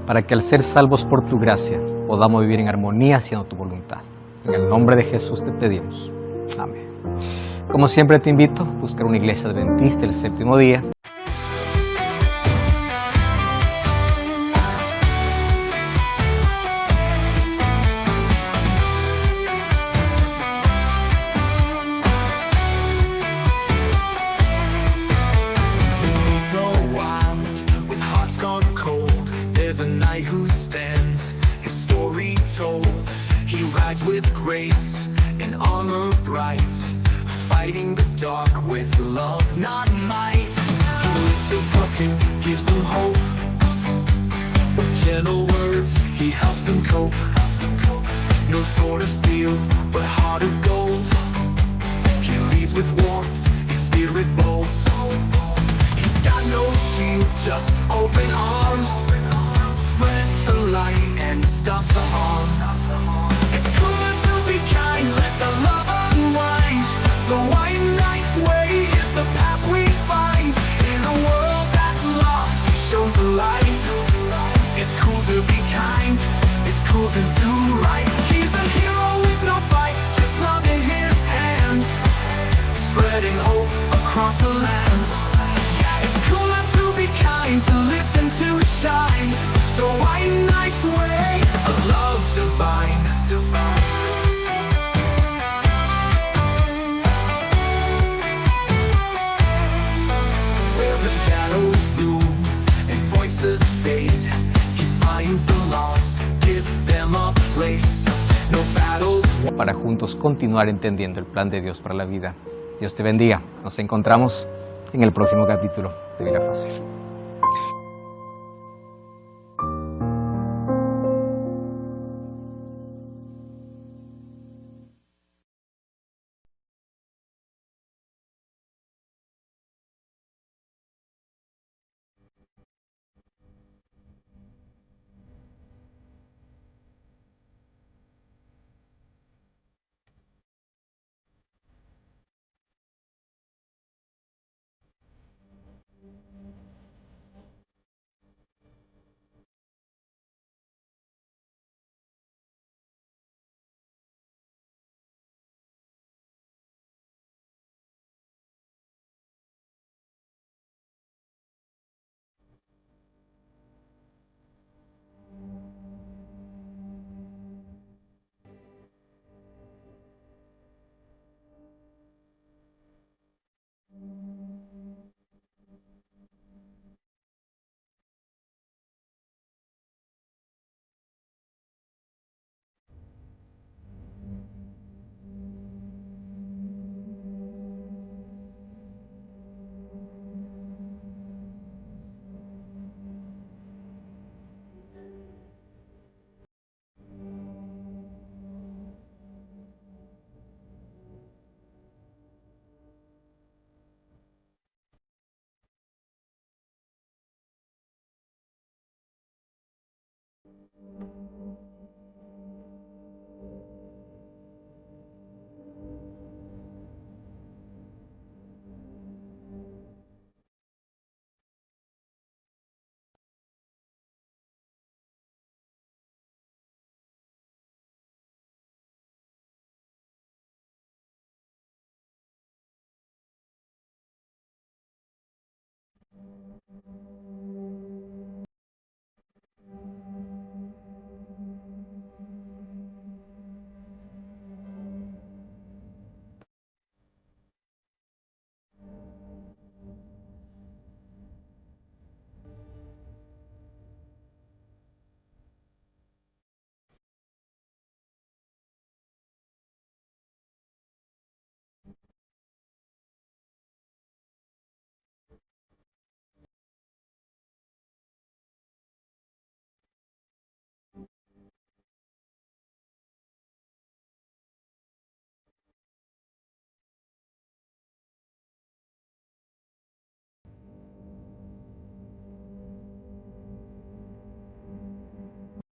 para que al ser salvos por tu gracia podamos vivir en armonía haciendo tu voluntad. En el nombre de Jesús te pedimos. Amén. Como siempre te invito a buscar una iglesia adventista el séptimo día. With grace and armor bright, fighting the dark with love, not might. He lifts the broken, gives them hope. With gentle words, he helps them cope. No sword of steel, but heart of gold. He leads with warmth, his spirit bold. He's got no shield, just open arms. Spreads the light and stops the harm. It's good to be kind, let the love unwind. The white knight's way is the path we find. In a world that's lost, he shows the light. It's cool to be kind, it's cool to do right. He's a hero with no fight, just love in his hands. Spreading hope across the lands. Yeah, it's cooler to be kind, to lift and to shine. The white knight's way, a love divine. Where the shadows loom and voices fade, he finds the lost, gives them a place. No battles. Para juntos continuar entendiendo el plan de Dios para la vida. Dios te bendiga. Nos encontramos en el próximo capítulo de Biblia Fácil.